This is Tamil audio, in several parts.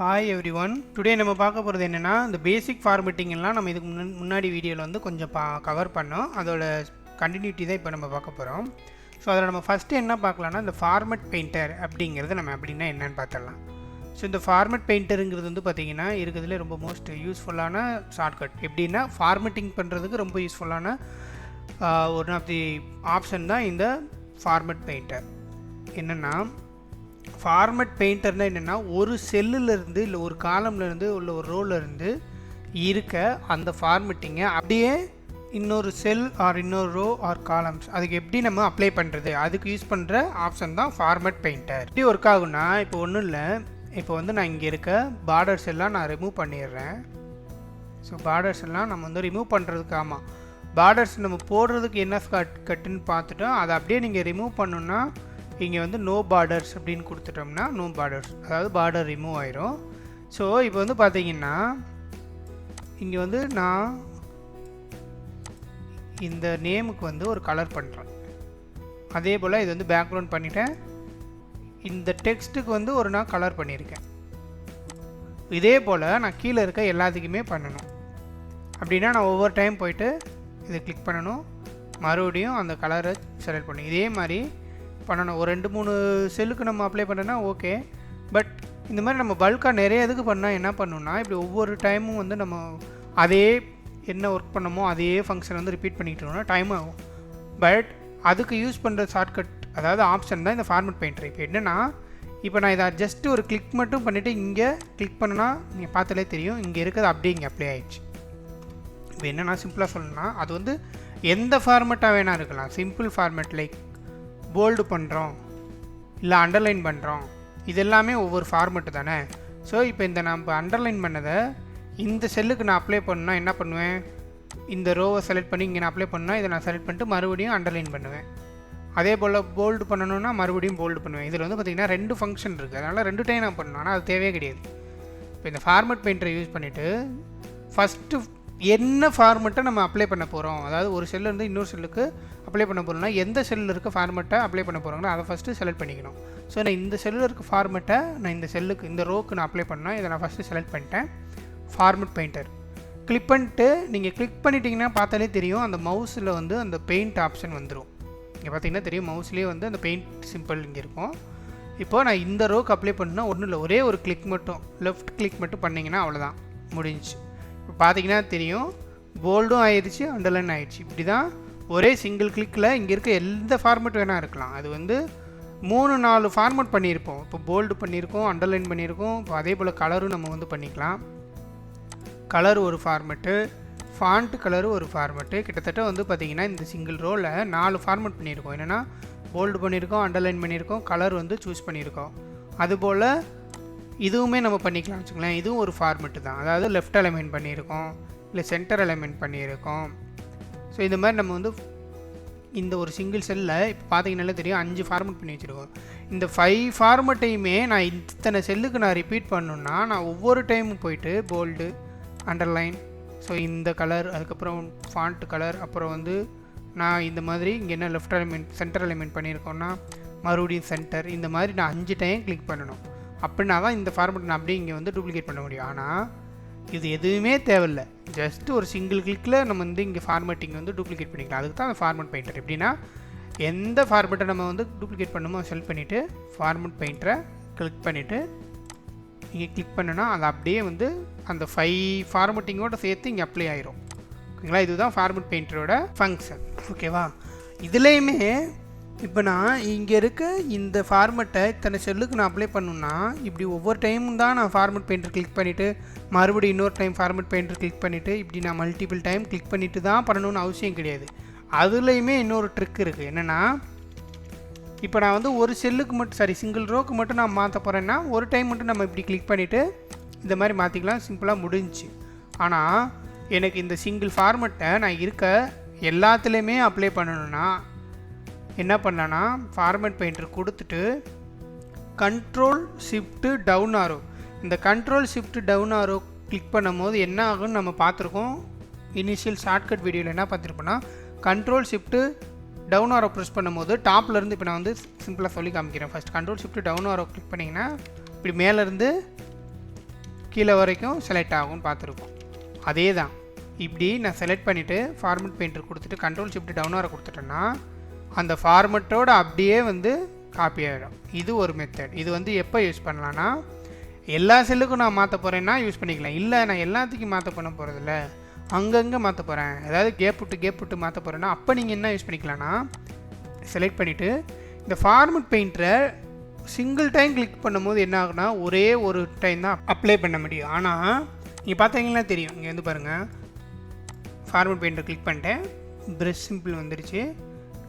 Hi every one. டுடே நம்ம பார்க்க போகிறது என்னென்னா, இந்த பேசிக் ஃபார்மேட்டிங் எல்லாம் நம்ம இதுக்கு முன்னாடி வீடியோவில் வந்து கொஞ்சம் கவர் பண்ணோம். அதோட கண்டினியூட்டி தான் இப்போ நம்ம பார்க்க போகிறோம். ஸோ அதில் நம்ம ஃபஸ்ட்டு என்ன பார்க்கலாம்னா, இந்த ஃபார்மேட் பெயிண்டர் அப்படிங்கிறது நம்ம அப்படின்னா என்னென்னு பார்த்துடலாம். ஸோ இந்த ஃபார்மேட் பெயிண்டருங்கிறது வந்து பார்த்திங்கன்னா இருக்கிறதுலே ரொம்ப மோஸ்ட் யூஸ்ஃபுல்லான ஷார்ட்கட். எப்படின்னா ஃபார்மேட்டிங் பண்ணுறதுக்கு ரொம்ப யூஸ்ஃபுல்லான ஒன் ஆஃப் தி ஆப்ஷன் தான் இந்த ஃபார்மேட் பெயிண்டர். என்னென்னா, ஃபார்மேட் பெயிண்டர்னால் என்னென்னா, ஒரு செல்லுலேருந்து இல்லை ஒரு காலம்லேருந்து இல்லை ஒரு ரோலேருந்து இருக்க அந்த ஃபார்மேட்டிங்கை அப்படியே இன்னொரு செல் ஆர் இன்னொரு ரோ ஆர் காலம்ஸ் அதுக்கு எப்படி நம்ம அப்ளை பண்ணுறது, அதுக்கு யூஸ் பண்ணுற ஆப்ஷன் தான் ஃபார்மேட் பெயிண்டர். எப்படி ஒர்க் ஆகுன்னா, இப்போ ஒன்றும் இல்லை, இப்போ வந்து நான் இங்கே இருக்க பார்டர்ஸ் எல்லாம் நான் ரிமூவ் பண்ணிடுறேன். ஸோ பார்டர்ஸ் எல்லாம் நம்ம வந்து ரிமூவ் பண்ணுறதுக்கு, ஆமாம் பார்டர்ஸ் நம்ம போடுறதுக்கு என்ன கட்டுன்னு பார்த்துட்டோம். அதை அப்படியே நீங்கள் ரிமூவ் பண்ணணுன்னா இங்கே வந்து நோ பார்டர்ஸ் அப்படின்னு கொடுத்துட்டோம்னா நோ பார்டர்ஸ், அதாவது பார்டர் ரிமூவ் ஆயிரும். ஸோ இப்போ வந்து பார்த்தீங்கன்னா இங்கே வந்து நான் இந்த நேமுக்கு வந்து ஒரு கலர் பண்ணுறேன். அதே போல் இது வந்து பேக்ரவுண்ட் பண்ணிட்டேன். இந்த டெக்ஸ்ட்டுக்கு வந்து ஒரு நான் கலர் பண்ணியிருக்கேன். இதே போல் நான் கீழே இருக்க எல்லாத்துக்குமே பண்ணணும். அப்படின்னா நான் ஒவ்வொரு டைம் போயிட்டு இதை கிளிக் பண்ணணும், மறுபடியும் அந்த கலரை செலக்ட் பண்ணணும். இதே மாதிரி பண்ணணும். ஒரு 2-3 செல்லுக்கு நம்ம அப்ளை பண்ணோன்னா ஓகே. பட் இந்த மாதிரி நம்ம பல்காக நிறைய இதுக்கு பண்ணால் என்ன பண்ணணும்னா, இப்படி ஒவ்வொரு டைமும் வந்து நம்ம அதே என்ன ஒர்க் பண்ணமோ அதே ஃபங்க்ஷன் வந்து ரிப்பீட் பண்ணிக்கிட்டோம்னா டைம் ஆகும். பட் அதுக்கு யூஸ் பண்ணுற ஷார்ட்கட், அதாவது ஆப்ஷன் தான் இந்த ஃபார்மேட் பெயிண்டர். இப்போ என்னென்னா, இப்போ நான் இதை ஜஸ்ட்டு ஒரு கிளிக் மட்டும் பண்ணிவிட்டு இங்கே கிளிக் பண்ணுன்னா நீங்கள் பார்த்தாலே தெரியும், இங்கே இருக்கிறது அப்படியே இங்கே அப்ளை ஆகிடுச்சு. இப்போ என்னென்னா, சிம்பிளாக சொல்லணும்னா அது வந்து எந்த ஃபார்மேட்டாக வேணால் இருக்கலாம். சிம்பிள் ஃபார்மேட் லைக் போல்டு பண்ணுறோம் இல்லை அண்டர்லைன் பண்ணுறோம், இது எல்லாமே ஒவ்வொரு ஃபார்மெட்டு தானே. ஸோ இப்போ இந்த நம்ம அண்டர்லைன் பண்ணதை இந்த செல்லுக்கு நான் அப்ளை பண்ணால் என்ன பண்ணுவேன், இந்த ரோவை செலக்ட் பண்ணி இங்கே நான் அப்ளை பண்ணால் இதை நான் செலக்ட் பண்ணிட்டு மறுபடியும் அண்டர்லைன் பண்ணுவேன். அதே போல் போல்டு பண்ணணுன்னா மறுபடியும் போல்டு பண்ணுவேன். இதில் வந்து பார்த்திங்கன்னா 2 ஃபங்க்ஷன் இருக்குது, அதனால் 2 டைம் நான் பண்ணணும். ஆனால் அது தேவையே கிடையாது. இப்போ இந்த ஃபார்மேட் பெயிண்டரை யூஸ் பண்ணிவிட்டு ஃபஸ்ட்டு என்ன ஃபார்மெட்டை நம்ம அப்ளை பண்ண போகிறோம், அதாவது ஒரு செல்லேருந்து இன்னொரு செல்லுக்கு அப்ளை பண்ண போகிறோம்னா எந்த செல்லில் இருக்க ஃபார்மெட்டை அப்ளை பண்ண போகிறோங்கன்னா அதை ஃபஸ்ட்டு செலக்ட் பண்ணிக்கணும். ஸோ நான் இந்த செல்லில் இருக்க ஃபார்மெட்டை நான் இந்த செல்லுக்கு இந்த ரோக்கு நான் அப்ளை பண்ணால் இதை நான் ஃபஸ்ட்டு செலக்ட் பண்ணிட்டேன். ஃபார்மேட் பெயிண்டர் கிளிக் பண்ணிட்டு நீங்கள் கிளிக் பண்ணிட்டீங்கன்னா பார்த்தாலே தெரியும், அந்த மவுஸில் வந்து அந்த பெயிண்ட் ஆப்ஷன் வந்துடும். இங்கே பார்த்தீங்கன்னா தெரியும், மவுஸ்லேயே வந்து அந்த பெயிண்ட் சிம்பிள் இங்கே இருக்கும். இப்போது நான் இந்த ரோக்கு அப்ளை பண்ணால் ஒன்றும் இல்லை, ஒரே ஒரு கிளிக் மட்டும், லெஃப்ட் கிளிக் மட்டும் பண்ணிங்கன்னா அவ்வளோதான், முடிஞ்சிச்சு. இப்போ பார்த்தீங்கன்னா தெரியும், போல்டும் ஆயிடுச்சு, அண்டர்லைன் ஆகிடுச்சு. இப்படி தான் ஒரே சிங்கிள் கிளிக்கில் இங்கே இருக்க எந்த ஃபார்மேட் வேணால் இருக்கலாம். அது வந்து 3-4 ஃபார்மேட் பண்ணியிருப்போம். இப்போ போல்டு பண்ணியிருக்கோம், அண்டர்லைன் பண்ணியிருக்கோம். இப்போ அதே போல் கலரும் நம்ம வந்து பண்ணிக்கலாம். கலர் ஒரு ஃபார்மெட்டு, ஃபாண்ட் கலரு ஒரு ஃபார்மெட்டு. கிட்டத்தட்ட வந்து பார்த்திங்கன்னா இந்த சிங்கிள் ரோவில் 4 ஃபார்மெட் பண்ணியிருக்கோம். என்னென்னா போல்டு பண்ணியிருக்கோம், அண்டர்லைன் பண்ணியிருக்கோம், கலர் வந்து சூஸ் பண்ணியிருக்கோம். அதுபோல் இதுவுமே நம்ம பண்ணிக்கலாம் வச்சுக்கலாம். இதுவும் ஒரு ஃபார்மெட்டு தான், அதாவது லெஃப்ட் அலைன்மெண்ட் பண்ணியிருக்கோம் இல்லை சென்டர் அலைன்மெண்ட் பண்ணியிருக்கோம். ஸோ இந்த மாதிரி நம்ம வந்து இந்த ஒரு சிங்கிள் செல்லில் இப்போ பார்த்தீங்கன்னாலே தெரியும் 5 ஃபார்மெட் பண்ணி வச்சுருக்கோம். இந்த 5 ஃபார்மெட்டையுமே நான் இத்தனை செல்லுக்கு நான் ரிப்பீட் பண்ணணுன்னா நான் ஒவ்வொரு டைமும் போயிட்டு போல்டு, அண்டர்லைன், ஸோ இந்த கலர், அதுக்கப்புறம் ஃபாண்ட் கலர், அப்புறம் வந்து நான் இந்த மாதிரி இங்கே என்ன லெஃப்ட் அலைன்மெண்ட் சென்டர் அலைன்மெண்ட் பண்ணியிருக்கோன்னா மறுபடியும் சென்டர், இந்த மாதிரி நான் 5 டைம் கிளிக் பண்ணணும். அப்படின்னா தான் இந்த ஃபார்மெட் நான் அப்படியே இங்கே வந்து டூப்ளிகேட் பண்ண முடியும். ஆனால் இது எதுவுமே தேவையில்லை, ஜஸ்ட் ஒரு சிங்கிள் கிளிக்கில் நம்ம வந்து இங்கே ஃபார்மேட்டிங் வந்து டூப்ளிகேட் பண்ணிக்கலாம். அதுக்கு தான் அந்த ஃபார்மேட் பெயிண்டர். எப்படின்னா எந்த ஃபார்மேட்டை நம்ம வந்து டூப்ளிகேட் பண்ணணுமோ செலக்ட் பண்ணிவிட்டு ஃபார்மேட் பெயிண்டரை கிளிக் பண்ணிவிட்டு இங்கே கிளிக் பண்ணுன்னா அது அப்படியே வந்து அந்த 5 ஃபார்மேட்டிங்கோடு சேர்த்து இங்கே அப்ளை ஆயிரும். ஓகேங்களா, இதுதான் ஃபார்மேட் பெயிண்டரோட ஃபங்க்ஷன். ஓகேவா, இதுலேயுமே இப்போ நான் இங்கே இருக்க இந்த ஃபார்மெட்டை இத்தனை செல்லுக்கு நான் அப்ளை பண்ணணுன்னா இப்படி ஒவ்வொரு டைமும் தான் நான் ஃபார்மேட் பெயிண்டர் கிளிக் பண்ணிவிட்டு மறுபடியும் இன்னொரு டைம் ஃபார்மேட் பெயிண்டர் கிளிக் பண்ணிவிட்டு இப்படி நான் மல்டிபிள் டைம் கிளிக் பண்ணிவிட்டு தான் பண்ணணும்னு அவசியம் கிடையாது. அதுலேயுமே இன்னொரு ட்ரிக் இருக்குது. என்னென்னா, இப்போ நான் வந்து ஒரு செல்லுக்கு மட்டும் சிங்கிள் ரோக்கு மட்டும் நான் மாற்ற போகிறேன்னா ஒரு டைம் மட்டும் நம்ம இப்படி கிளிக் பண்ணிவிட்டு இந்த மாதிரி மாற்றிக்கலாம், சிம்பிளாக முடிஞ்சிச்சு. ஆனால் எனக்கு இந்த சிங்கிள் ஃபார்மெட்டை நான் இருக்க எல்லாத்துலேயுமே அப்ளை பண்ணணுன்னா என்ன பண்ணலான்னா, ஃபார்மேட் பெயிண்டர் கொடுத்துட்டு கண்ட்ரோல் ஷிஃப்ட்டு டவுன் ஆரோ, இந்த control shift down arrow click பண்ணும் போது என்ன ஆகும்னு நம்ம பார்த்துருக்கோம். இனிஷியல் ஷார்ட்கட் வீடியோவில் என்ன பார்த்துருப்போன்னா, control shift down arrow press பண்ணும்போது டாப்லேருந்து இப்போ நான் வந்து சிம்பிளாக சொல்லி காமிக்கிறேன். First control shift down arrow click பண்ணிங்கன்னா இப்படி மேலேருந்து கீழே வரைக்கும் செலக்ட் ஆகும்னு பார்த்துருக்கோம். அதே தான் இப்படி நான் செலக்ட் பண்ணிவிட்டு ஃபார்மட் பெயிண்டர் கொடுத்துட்டு கண்ட்ரோல் ஷிஃப்ட் டவுன் வர கொடுத்துட்டேன்னா அந்த ஃபார்மட்டோட அப்படியே வந்து காப்பி ஆகிடும். இது ஒரு மெத்தட். இது வந்து எப்போ யூஸ் பண்ணலான்னா எல்லா செல்லுக்கும் நான் மாற்ற போகிறேன்னா யூஸ் பண்ணிக்கலாம். இல்லை நான் எல்லாத்துக்கும் மாற்ற பண்ண போகிறதில்ல, அங்கங்கே மாற்ற போகிறேன், ஏதாவது கேப் விட்டு மாற்ற போகிறேன்னா அப்போ நீங்கள் என்ன யூஸ் பண்ணிக்கலாம்னா செலக்ட் பண்ணிவிட்டு இந்த ஃபார்மட் பெயிண்டரை சிங்கிள் டைம் கிளிக் பண்ணும்போது என்ன ஆகுனா ஒரே ஒரு டைம் தான் அப்ளை பண்ண முடியும். ஆனால் நீங்கள் பார்த்தீங்கன்னா தெரியும், இங்கே வந்து பாருங்கள் ஃபார்மட் பெயிண்டரை கிளிக் பண்ணிட்டேன், ப்ரெஷ் சிம்பிள் வந்துடுச்சு,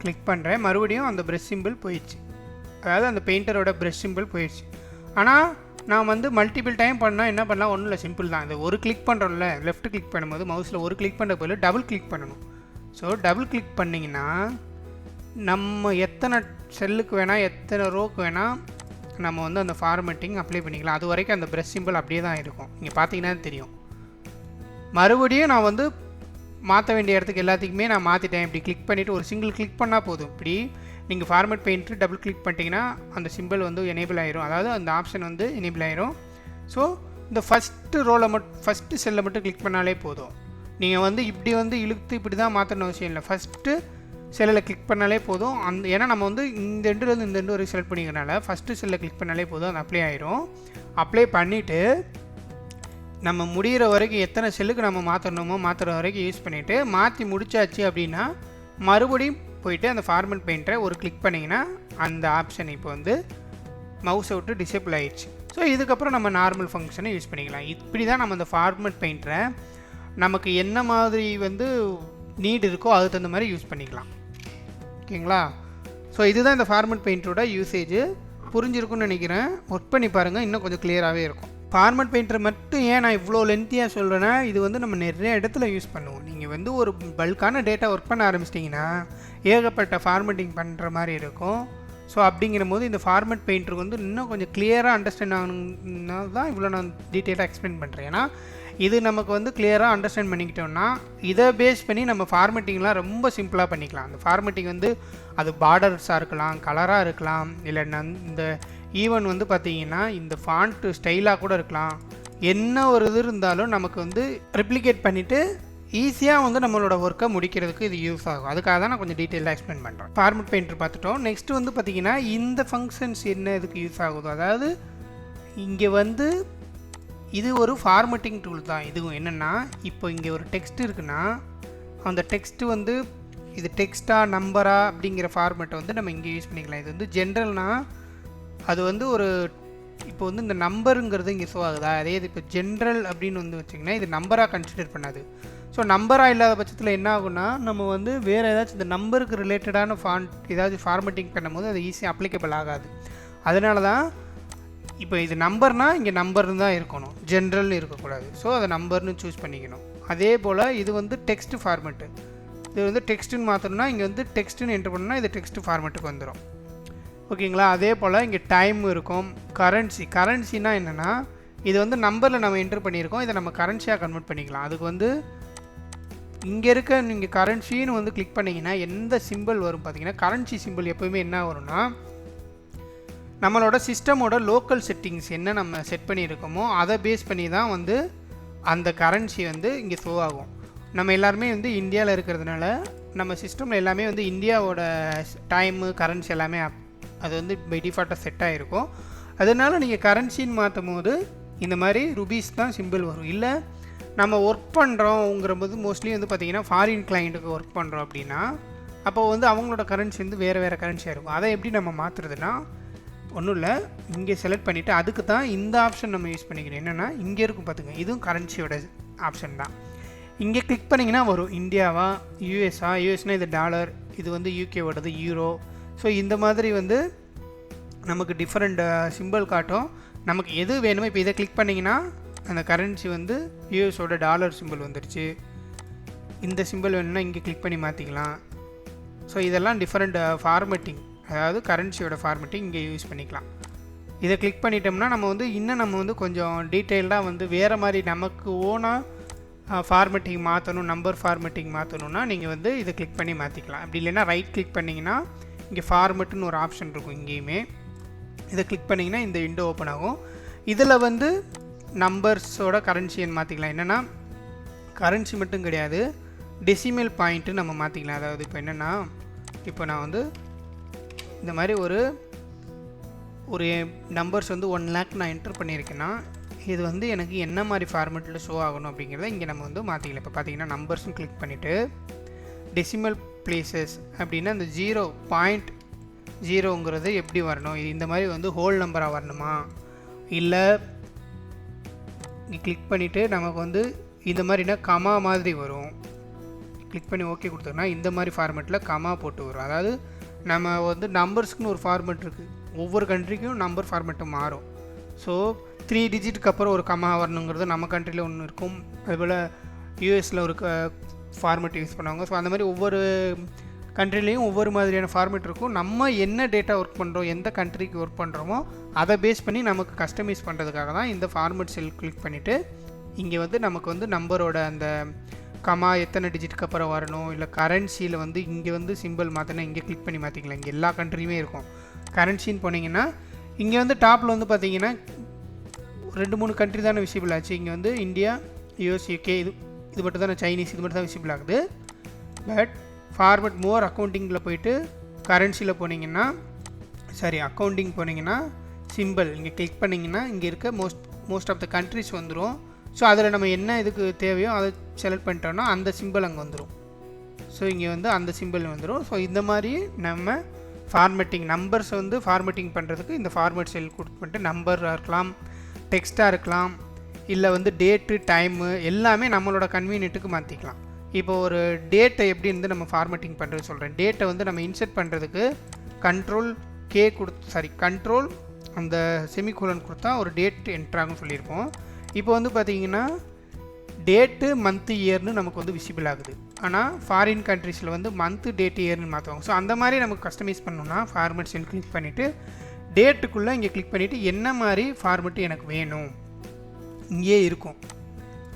கிளிக் பண்ணுறேன், மறுபடியும் அந்த ப்ரெஷ் சிம்பிள் போயிடுச்சு, அதாவது அந்த பெயிண்டரோட ப்ரெஷ் சிம்பிள் போயிடுச்சு. ஆனால் நான் வந்து மல்டிபிள் டைம் பண்ணால் என்ன பண்ணலாம், ஒன்றும் இல்லை, சிம்பிள் தான். இது ஒரு கிளிக் பண்ணுறோம்ல, லெஃப்ட் கிளிக் பண்ணும்போது மவுஸில் ஒரு கிளிக் பண்ணுற போல டபுள் கிளிக் பண்ணணும். ஸோ டபுள் கிளிக் பண்ணிங்கன்னா நம்ம எத்தனை செல்லுக்கு வேணால் எத்தனை ரோக்கு வேணால் நம்ம வந்து அந்த ஃபார்மேட்டிங் அப்ளை பண்ணிக்கலாம். அது வரைக்கும் அந்த ப்ரெஷ் சிம்பிள் அப்படியே தான் இருக்கும். நீங்கள் பார்த்தீங்கன்னா தெரியும். மறுபடியும் நான் வந்து மாற்ற வேண்டிய இடத்துக்கு எல்லாத்துக்குமே நான் மாற்றிட்டேன். இப்படி கிளிக் பண்ணிவிட்டு ஒரு சிங்கிள் கிளிக் பண்ணால் போதும். இப்படி நீங்கள் ஃபார்மேட் பெயிண்ட்டு டபுள் கிளிக் பண்ணிட்டீங்கன்னா அந்த சிம்பிள் வந்து எனேபிள் ஆயிரும், அதாவது அந்த ஆப்ஷன் வந்து எனேபிள் ஆயிரும். ஸோ இந்த ஃபஸ்ட்டு செல்லை மட்டும் கிளிக் பண்ணாலே போதும். நீங்கள் வந்து இப்படி வந்து இழுத்து இப்படி தான் மாற்றணும் அவசியம் இல்லை. ஃபஸ்ட்டு செல்லில் கிளிக் பண்ணாலே போதும். ஏன்னா நம்ம வந்து இந்த எண்டுலேருந்து இந்த எண்டு வரைக்கும் செலக்ட் பண்ணிக்கிறனால ஃபஸ்ட்டு செல்லில் கிளிக் பண்ணாலே போதும், அது அப்ளை ஆயிரும். அப்ளை பண்ணிவிட்டு நம்ம முடிகிற வரைக்கும் எத்தனை செல்லுக்கு நம்ம மாற்றணுமோ மாற்றுற வரைக்கும் யூஸ் பண்ணிவிட்டு மாற்றி முடிச்சாச்சு அப்படின்னா மறுபடியும் போயிட்டு அந்த ஃபார்மட் பெயிண்டரை ஒரு கிளிக் பண்ணிங்கன்னா அந்த ஆப்ஷன் இப்போ வந்து மவுஸை விட்டு டிசேபிள் ஆகிடுச்சு. ஸோ இதுக்கப்புறம் நம்ம நார்மல் ஃபங்க்ஷனை யூஸ் பண்ணிக்கலாம். இப்படி தான் நம்ம அந்த ஃபார்மட் பெயிண்டரை நமக்கு என்ன மாதிரி வந்து நீட் இருக்கோ அதுக்கு தகுந்த மாதிரி யூஸ் பண்ணிக்கலாம். ஓகேங்களா? ஸோ இதுதான் இந்த ஃபார்மட் பெயிண்டரோட யூசேஜ். புரிஞ்சிருக்குன்னு நினைக்கிறேன். ஒர்க் பண்ணி பாருங்கள், இன்னும் கொஞ்சம் கிளியராகவே இருக்கும். ஃபார்மட் பெயிண்டர் மட்டும் ஏன் நான் இவ்வளோ லென்த்தியாக சொல்கிறேன்னா, இது வந்து நம்ம நிறைய இடத்துல யூஸ் பண்ணுவோம். நீங்கள் வந்து ஒரு பல்கான டேட்டா ஒர்க் பண்ண ஆரம்பிச்சிட்டிங்கன்னா ஏகப்பட்ட ஃபார்மட்டிங் பண்ணுற மாதிரி இருக்கும். ஸோ அப்படிங்கிற போது இந்த ஃபார்மட் பெயிண்டருக்கு வந்து இன்னும் கொஞ்சம் கிளியராக அண்டர்ஸ்டாண்ட் ஆகணும்னா தான் இவ்வளோ நான் டீட்டெயிலாக எக்ஸ்பிளைன் பண்ணுறேன். ஏன்னா இது நமக்கு வந்து கிளியராக அண்டர்ஸ்டாண்ட் பண்ணிக்கிட்டோம்னா இதை பேஸ் பண்ணி நம்ம ஃபார்மட்டிங்லாம் ரொம்ப சிம்பிளாக பண்ணிக்கலாம். அந்த ஃபார்மட்டிங் வந்து அது பார்டர்ஸாக இருக்கலாம், கலராக இருக்கலாம், இல்லை இந்த ஈவன் வந்து பார்த்திங்கன்னா இந்த ஃபாண்ட் ஸ்டைலாக கூட இருக்கலாம். என்ன ஒரு இது இருந்தாலும் நமக்கு வந்து ரெப்ளிகேட் பண்ணிவிட்டு ஈஸியாக வந்து நம்மளோட ஒர்க்கை முடிக்கிறதுக்கு இது யூஸ் ஆகும். அதுக்காக தான் நான் கொஞ்சம் டீட்டெயிலாக எக்ஸ்பிளைன் பண்ணுறேன். ஃபார்மட் பெயிண்டர் பார்த்துட்டோம். நெக்ஸ்ட்டு வந்து பார்த்திங்கன்னா இந்த ஃபங்க்ஷன்ஸ் என்ன இதுக்கு யூஸ் ஆகுதோ, அதாவது இங்கே வந்து இது ஒரு ஃபார்மட்டிங் டூல் தான். இதுவும் என்னென்னா, இப்போ இங்கே ஒரு டெக்ஸ்ட் இருக்குன்னா அந்த டெக்ஸ்ட்டு வந்து இது டெக்ஸ்ட்டா நம்பரா அப்படிங்கிற ஃபார்மேட்டை வந்து நம்ம இங்கே யூஸ் பண்ணிக்கலாம். இது வந்து ஜென்ரல்னால் அது வந்து ஒரு இப்போ வந்து இந்த நம்பருங்கிறது இங்கே ஷோ ஆகுதா, அதே இது இப்போ ஜென்ரல் அப்படின்னு வந்து வச்சிங்கன்னா இது நம்பராக கன்சிடர் பண்ணாது. ஸோ நம்பராக இல்லாத பட்சத்தில் என்ன ஆகுன்னா நம்ம வந்து வேறு ஏதாச்சும் இந்த நம்பருக்கு ரிலேட்டடான ஏதாவது ஃபார்மேட்டிங் பண்ணும்போது அது ஈஸியாக அப்ளிகபிள் ஆகாது. அதனால தான் இப்போ இது நம்பர்னால் இங்கே நம்பர்னு தான் இருக்கணும், ஜென்ரல்னு இருக்கக்கூடாது. ஸோ அதை நம்பர்னு சூஸ் பண்ணிக்கணும். அதே போல் இது வந்து டெக்ஸ்ட் ஃபார்மேட்டு. இது வந்து டெக்ஸ்ட்டுன்னு மாற்றணும்னா இங்கே வந்து டெக்ஸ்ட்டுன்னு என்ட்ரு பண்ணால் இது டெக்ஸ்ட் ஃபார்மேட்டுக்கு வந்துடும். ஓகேங்களா? அதே போல் இங்கே டைம் இருக்கும். கரன்சினா என்னென்னா இது வந்து நம்பரில் நம்ம என்ட்ரு பண்ணியிருக்கோம், இதை நம்ம கரன்சியாக கன்வெர்ட் பண்ணிக்கலாம். அதுக்கு வந்து இங்கே இருக்க நீங்கள் கரன்சின்னு வந்து கிளிக் பண்ணிங்கன்னா எந்த சிம்பிள் வரும் பார்த்தீங்கன்னா, கரன்சி சிம்பிள் எப்போயுமே என்ன வரும்னா நம்மளோட சிஸ்டமோட லோக்கல் செட்டிங்ஸ் என்ன நம்ம செட் பண்ணியிருக்கோமோ அதை பேஸ் பண்ணி தான் வந்து அந்த கரன்சி வந்து இங்கே ஷோ ஆகும். நம்ம எல்லாருமே வந்து இந்தியாவில் இருக்கிறதுனால நம்ம சிஸ்டமில் எல்லாமே வந்து இந்தியாவோட டைமு கரன்சி எல்லாமே அது வந்து பை டிஃபால்ட்டாக செட் ஆகிருக்கும். அதனால் நீங்கள் கரன்சின்னு மாற்றும் போது இந்த மாதிரி ருபீஸ் தான் சிம்பிள் வரும். இல்லை நம்ம ஒர்க் பண்ணுறோங்கிறபோது மோஸ்ட்லி வந்து பார்த்திங்கன்னா ஃபாரின் கிளைண்ட்டுக்கு ஒர்க் பண்ணுறோம் அப்படின்னா அப்போ வந்து அவங்களோட கரன்சி வந்து வேறு கரன்சியாக இருக்கும். அதை எப்படி நம்ம மாற்றுறதுன்னா ஒன்றும் இல்லை, இங்கே செலக்ட் பண்ணிவிட்டு அதுக்கு தான் இந்த ஆப்ஷன் நம்ம யூஸ் பண்ணிக்கணும். என்னென்னா இங்கே இருக்கும் பார்த்துங்க, இதுவும் கரன்சியோட ஆப்ஷன் தான். இங்கே கிளிக் பண்ணிங்கன்னா வரும் இந்தியாவா யூஎஸ்னால் இது டாலர், இது வந்து யூகேவோடது யூரோ. ஸோ இந்த மாதிரி வந்து நமக்கு டிஃப்ரெண்ட் சிம்பிள் காட்டும். நமக்கு எது வேணுமோ இப்போ இதை கிளிக் பண்ணிங்கன்னா அந்த கரன்சி வந்து யூஎஸோட டாலர் சிம்பிள் வந்துடுச்சு. இந்த சிம்பிள் வேணும்னா இங்கே கிளிக் பண்ணி மாற்றிக்கலாம். ஸோ இதெல்லாம் டிஃப்ரெண்ட் ஃபார்மேட்டிங், அதாவது கரன்சியோட ஃபார்மேட்டிங் இங்கே யூஸ் பண்ணிக்கலாம். இதை கிளிக் பண்ணிட்டோம்னா நம்ம வந்து இன்னும் நம்ம வந்து கொஞ்சம் டீட்டெயில்டாக வந்து வேறு மாதிரி நமக்கு ஓனாக ஃபார்மேட்டிங் மாற்றணும், நம்பர் ஃபார்மேட்டிங் மாற்றணுன்னா நீங்கள் வந்து இதை கிளிக் பண்ணி மாற்றிக்கலாம். அப்படி இல்லைன்னா ரைட் கிளிக் பண்ணிங்கன்னா இங்கே ஃபார்மேட்டுன்னு ஒரு ஆப்ஷன் இருக்கும். இங்கேயுமே இதை கிளிக் பண்ணிங்கன்னா இந்த விண்டோ ஓப்பன் ஆகும். இதில் வந்து நம்பர்ஸோட கரன்சின்னு மாற்றிக்கலாம். என்னென்னா கரன்சி மட்டும் கிடையாது, டெசிமல் பாயிண்ட்டு நம்ம மாற்றிக்கலாம். அதாவது இப்போ என்னென்னா, இப்போ நான் வந்து இந்த மாதிரி ஒரு நம்பர்ஸ் வந்து 1 lakh நான் என்டர் பண்ணியிருக்கேன்னா இது வந்து எனக்கு என்ன மாதிரி ஃபார்மெட்டில் ஷோ ஆகணும் அப்படிங்கிறத இங்கே நம்ம வந்து மாற்றிக்கலாம். இப்போ பார்த்தீங்கன்னா நம்பர்ஸ்னு கிளிக் பண்ணிவிட்டு டெசிமல் பிளேசஸ் அப்படின்னா அந்த 0.0ங்கிறது எப்படி வரணும், இது இந்த மாதிரி வந்து ஹோல் நம்பராக வரணுமா, இல்லை கிளிக் பண்ணிவிட்டு நமக்கு வந்து இந்த மாதிரினா கமா மாதிரி வரும். கிளிக் பண்ணி ஓகே கொடுத்தோம்னா இந்த மாதிரி ஃபார்மெட்டில் கமா போட்டு வரும். அதாவது நம்ம வந்து நம்பர்ஸ்க்குன்னு ஒரு ஃபார்மெட் இருக்குது, ஒவ்வொரு கண்ட்ரிக்கும் நம்பர் ஃபார்மெட்டு மாறும். ஸோ 3 டிஜிட்டுக்கு அப்புறம் ஒரு கமா வரணுங்கிறது நம்ம கண்ட்ரியில் ஒன்று இருக்கும், அதுபோல் யூஎஸில் ஒரு ஃபார்மெட் யூஸ் பண்ணுவாங்க. ஸோ அந்த மாதிரி ஒவ்வொரு கண்ட்ரிலையும் ஒவ்வொரு மாதிரியான ஃபார்மெட் இருக்கும். நம்ம என்ன டேட்டா ஒர்க் பண்ணுறோம், எந்த கண்ட்ரிக்கு ஒர்க் பண்ணுறோமோ அதை பேஸ் பண்ணி நமக்கு கஸ்டமைஸ் பண்ணுறதுக்காக தான் இந்த ஃபார்மெட் செல் கிளிக் பண்ணிவிட்டு இங்கே வந்து நமக்கு வந்து நம்பரோட அந்த கமா எத்தனை டிஜிட்டுக்கு அப்புறம் வரணும், இல்லை கரன்சியில் வந்து இங்கே வந்து சிம்பிள் மாற்றினா இங்கே கிளிக் பண்ணி மாற்றிக்கலாம். இங்கே எல்லா கண்ட்ரியுமே இருக்கும். கரன்சின்னு போனீங்கன்னா இங்கே வந்து டாப்பில் வந்து பார்த்தீங்கன்னா 2-3 கண்ட்ரி தானே விசிபிள் ஆச்சு. இங்கே வந்து இந்தியா, யூஎஸ், யூகே, இது மட்டும் தானே, சைனீஸ், இது மட்டும் தான் விசிபிள் ஆகுது. பட் ஃபார்மெட் மோர் அக்கௌண்டிங்கில் போயிட்டு கரன்சியில் போனீங்கன்னா, சாரி அக்கௌண்டிங் போனீங்கன்னா சிம்பிள் இங்கே கிளிக் பண்ணிங்கன்னா இங்கே இருக்க மோஸ்ட் ஆஃப் த கண்ட்ரிஸ் வந்துடும். ஸோ அதில் நம்ம என்ன இதுக்கு தேவையோ அதை செலக்ட் பண்ணிட்டோம்னா அந்த சிம்பிள் அங்கே வந்துடும். ஸோ இங்கே வந்து அந்த சிம்பிள் வந்துடும். ஸோ இந்த மாதிரி நம்ம ஃபார்மேட்டிங் நம்பர்ஸ் வந்து ஃபார்மேட்டிங் பண்ணுறதுக்கு இந்த ஃபார்மேட் செல் கொடுத்துட்டு நம்பராக இருக்கலாம், டெக்ஸ்ட்டாக இருக்கலாம், இல்லை வந்து டேட்டு டைமு எல்லாமே நம்மளோட கன்வீனியன்ட்டுக்கு மாற்றிக்கலாம். இப்போ ஒரு டேட்டை எப்படி வந்து நம்ம ஃபார்மேட்டிங் பண்ணுறது சொல்கிறேன். டேட்டை வந்து நம்ம இன்சர்ட் பண்ணுறதுக்கு கண்ட்ரோல் அந்த செமிகோலன் கொடுத்தா ஒரு டேட் என்ட்ராகுன்னு சொல்லியிருப்போம். இப்போ வந்து பார்த்திங்கன்னா டேட்டு மந்த்து இயர்னு நமக்கு வந்து விசிபிள் ஆகுது. ஆனால் ஃபாரின் கண்ட்ரீஸில் வந்து மந்த்து டேட்டு இயர்னு மாற்றுவாங்க. ஸோ அந்த மாதிரி நமக்கு கஸ்டமைஸ் பண்ணணும்னா ஃபார்மேட் செல் கிளிக் பண்ணிவிட்டு டேட்டுக்குள்ளே இங்கே கிளிக் பண்ணிவிட்டு என்ன மாதிரி ஃபார்மெட்டு எனக்கு வேணும் இங்கே இருக்கும்.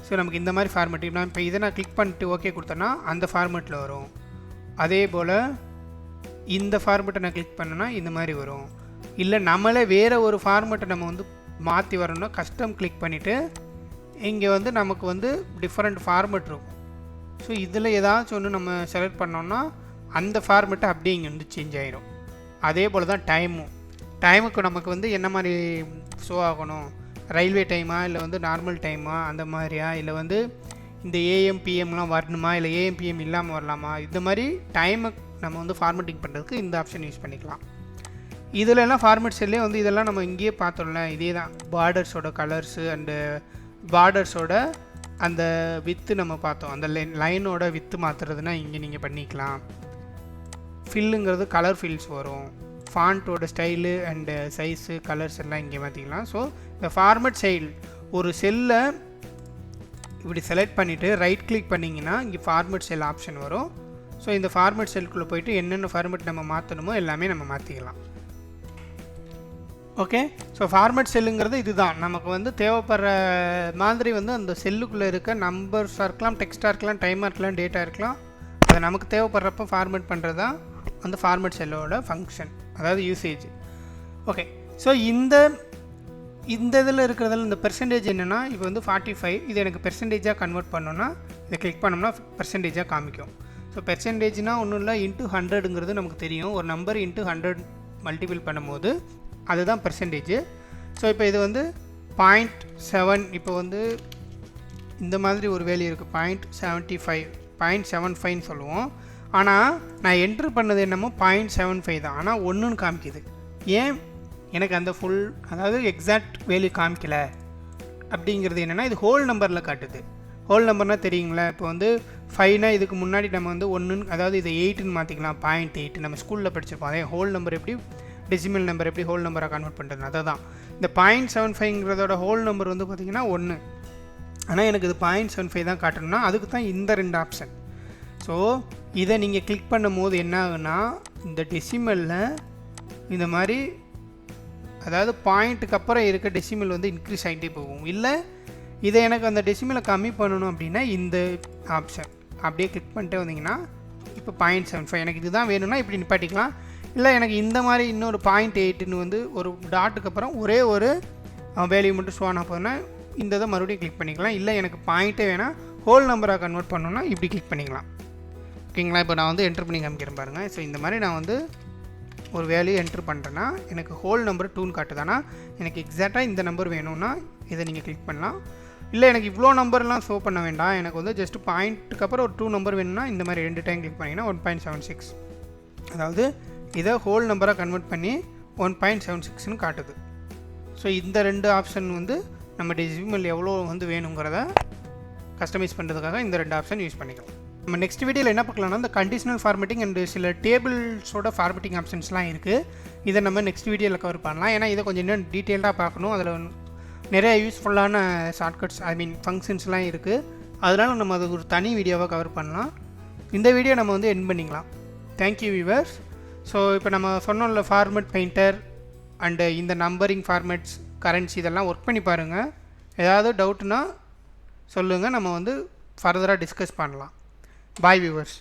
ஸோ நமக்கு இந்த மாதிரி ஃபார்மெட் இப்போ இதை நான் கிளிக் பண்ணிட்டு ஓகே கொடுத்தேன்னா அந்த ஃபார்மெட்டில் வரும். அதே போல் இந்த ஃபார்மெட்டை நான் கிளிக் பண்ணேன்னா இந்த மாதிரி வரும். இல்லை நம்மளே வேறு ஒரு ஃபார்மெட்டை நம்ம வந்து மாற்றி வரணும்னா கஸ்டம் கிளிக் பண்ணிவிட்டு இங்கே வந்து நமக்கு வந்து டிஃப்ரெண்ட் ஃபார்மெட் இருக்கும். ஸோ இதில் ஏதாச்சும் ஒன்று நம்ம செலக்ட் பண்ணோம்னா அந்த ஃபார்மெட்டை அப்படியே இங்கே வந்து சேஞ்ச் ஆகிடும். அதே போல் தான் டைமுக்கு நமக்கு வந்து என்ன மாதிரி ஷோ ஆகணும், ரயில்வே டைமா இல்லை வந்து நார்மல் டைமா அந்த மாதிரியா, இல்லை வந்து இந்த ஏஎம் பிஎம்லாம் வரணுமா, இல்லை ஏஎம் பிஎம் இல்லாமல் வரலாமா, இந்த மாதிரி டைமை நம்ம வந்து ஃபார்மேட்டிங் பண்ணுறதுக்கு இந்த ஆப்ஷன் யூஸ் பண்ணிக்கலாம். இதிலெல்லாம் ஃபார்மேட் செல்லே வந்து இதெல்லாம் நம்ம இங்கேயே பார்த்தோம்ல, இதே தான் பார்டர்ஸோட கலர்ஸு அண்டு பார்டர்ஸோட அந்த வித்து நம்ம பார்த்தோம். அந்த லைனோட வித்து மாற்றுறதுனா இங்கே நீங்கள் பண்ணிக்கலாம். ஃபில்லுங்கிறது கலர் ஃபில்ஸ் வரும், ஃபாண்ட்டோட ஸ்டைலு அண்டு சைஸு கலர்ஸ் எல்லாம் இங்கே மாற்றிக்கலாம். ஸோ இந்த ஃபார்மேட் செல் ஒரு செல்லை இப்படி செலக்ட் பண்ணிவிட்டு ரைட் கிளிக் பண்ணிங்கன்னா இங்கே ஃபார்மேட் செல் ஆப்ஷன் வரும். ஸோ இந்த ஃபார்மேட் செல்குள்ளே போய்ட்டு என்னென்ன ஃபார்மேட் நம்ம மாற்றணுமோ எல்லாமே நம்ம மாற்றிக்கலாம். ஓகே, ஸோ ஃபார்மேட் செல்லுங்கிறது இதுதான். நமக்கு வந்து தேவைப்படுற மாதிரி வந்து அந்த செல்லுக்குள்ளே இருக்க நம்பர்ஸாக இருக்கலாம், டெக்ஸ்ட்டாக இருக்கலாம், டைமாக இருக்கலாம், டேட்டா இருக்கலாம், அதை நமக்கு தேவைப்படுறப்ப ஃபார்மேட் பண்ணுறது தான் அந்த ஃபார்மேட் செல்லோட ஃபங்க்ஷன், அதாவது யூசேஜ். ஓகே, ஸோ இந்த இதில் இருக்கிறதில் இந்த பெர்சன்டேஜ் என்னென்னா இப்போ வந்து 45 இது எனக்கு பெர்சன்டேஜாக கன்வெர்ட் பண்ணோன்னா இதை கிளிக் பண்ணோம்னா பெர்சன்டேஜாக காமிக்கும். ஸோ பெர்சன்டேஜ்னால் ஒன்றும் இல்லை, இன்ட்டு 100ங்கிறது நமக்கு தெரியும். ஒரு நம்பர் இன்ட்டு 100 மல்டிபிள் பண்ணும்போது அதுதான் பெர்சன்டேஜ். ஸோ இப்போ இது வந்து 0.7 இப்போ வந்து இந்த மாதிரி ஒரு வேல்யூ இருக்குது 0.75 சொல்லுவோம். ஆனால் நான் என்ட்ரு பண்ணது என்னமோ 0.75 தான், ஆனால் 1ன்னு காமிக்குது. ஏன் எனக்கு அந்த ஃபுல் அதாவது எக்ஸாக்ட் வேல்யூ காமிக்கலை அப்படிங்கிறது என்னென்னா இது ஹோல் நம்பரில் காட்டுது. ஹோல் நம்பர்னால் தெரியுங்களா, இப்போ வந்து 5னா இதுக்கு முன்னாடி நம்ம வந்து 1 அதாவது இதை 8ன்னு மாற்றிக்கலாம். 0.8 நம்ம ஸ்கூலில் படிச்சிருப்போம். அதே ஹோல் நம்பர் எப்படி டெசிமல் நம்பர் எப்படி ஹோல் நம்பராக கன்வெர்ட் பண்ணுறது, அதை தான் இந்த 0.75ங்கிறதோட ஹோல் நம்பர் வந்து பார்த்திங்கன்னா 1. ஆனால் எனக்கு இது 0.75 தான் காட்டணும்னா அதுக்கு தான் இந்த 2 ஆப்ஷன். ஸோ இதை நீங்கள் கிளிக் பண்ணும் போது என்ன ஆகுன்னா இந்த டெசிமலில் இந்த மாதிரி அதாவது பாயிண்ட்டுக்கு அப்புறம் இருக்க டெசிமல் வந்து இன்க்ரீஸ் ஆகிட்டே போகும். இல்லை இதை எனக்கு அந்த டெசிமலை கம்மி பண்ணணும் அப்படின்னா இந்த ஆப்ஷன் அப்படியே கிளிக் பண்ணிட்டே வந்தீங்கன்னா இப்போ 0.75 எனக்கு இதுதான் வேணும்னா இப்படி நிப்பாட்டிக்கலாம். இல்லை எனக்கு இந்த மாதிரி இன்னொரு 0.8ன்னு வந்து ஒரு டாட்டுக்கு அப்புறம் ஒரே ஒரு வேல்யூ மட்டும் ஷோ ஆனால் போதுன்னா இந்த இதை மறுபடியும் கிளிக் பண்ணிக்கலாம். இல்லை எனக்கு பாயிண்ட்டே வேணால் ஹோல் நம்பராக கன்வெர்ட் பண்ணணும்னா இப்படி கிளிக் பண்ணிக்கலாம். ஓகேங்களா? இப்போ நான் வந்து என்ட்ரு பண்ணி காமிக்கிறேன் பாருங்கள். ஸோ இந்த மாதிரி நான் வந்து ஒரு வேல்யூ என்ட்ரு பண்ணுறேன்னா எனக்கு ஹோல் நம்பர் 2ன்னு காட்டுதானா, எனக்கு எக்ஸாக்டாக இந்த நம்பர் வேணும்னா இதை நீங்கள் கிளிக் பண்ணலாம். இல்லை எனக்கு இவ்வளோ நம்பர்லாம் ஷோ பண்ண வேண்டாம், எனக்கு வந்து ஜஸ்ட் பாயிண்ட்டுக்கு அப்புறம் ஒரு 2 நம்பர் வேணும்னா இந்த மாதிரி 2 டைம் கிளிக் பண்ணிங்கன்னா 1.76, அதாவது இதை ஹோல் நம்பராக கன்வெர்ட் பண்ணி 1.76ன்னு காட்டுது. ஸோ இந்த 2 ஆப்ஷன் வந்து நம்ம டெசிமல் எவ்வளோ வந்து வேணுங்கிறத கஸ்டமைஸ் பண்ணுறதுக்காக இந்த 2 ஆப்ஷன் யூஸ் பண்ணிக்கலாம். நம்ம நெக்ஸ்ட் வீடியோவில் என்ன பார்க்கலாம்னா இந்த கண்டிஷனல் ஃபார்மேட்டிங் அண்ட் சில டேபிள்ஸோட ஃபார்மேட்டிங் ஆப்ஷன்ஸ்லாம் இருக்குது. இதை நம்ம நெக்ஸ்ட் வீடியோவில் கவர் பண்ணலாம். ஏன்னா இதை கொஞ்சம் இன்னும் டீட்டெயில்டாக பார்க்கணும். அதில் நிறைய யூஸ்ஃபுல்லான ஷார்ட்கட்ஸ் ஃபங்க்ஷன்ஸ்லாம் இருக்குது. அதனால் நம்ம அது ஒரு தனி வீடியோவாக கவர் பண்ணலாம். இந்த வீடியோ நம்ம வந்து எண்ட் பண்ணிக்கலாம். Thank you viewers. ஸோ இப்போ நம்ம சொன்னோம்ல ஃபார்மேட் பெயிண்டர் அண்டு இந்த நம்பரிங் ஃபார்மேட்ஸ் கரன்சி இதெல்லாம் ஒர்க் பண்ணி பாருங்கள். ஏதாவது டவுட்னா சொல்லுங்கள், நம்ம வந்து ஃபர்தராக டிஸ்கஸ் பண்ணலாம். பாய் வியூவர்ஸ்.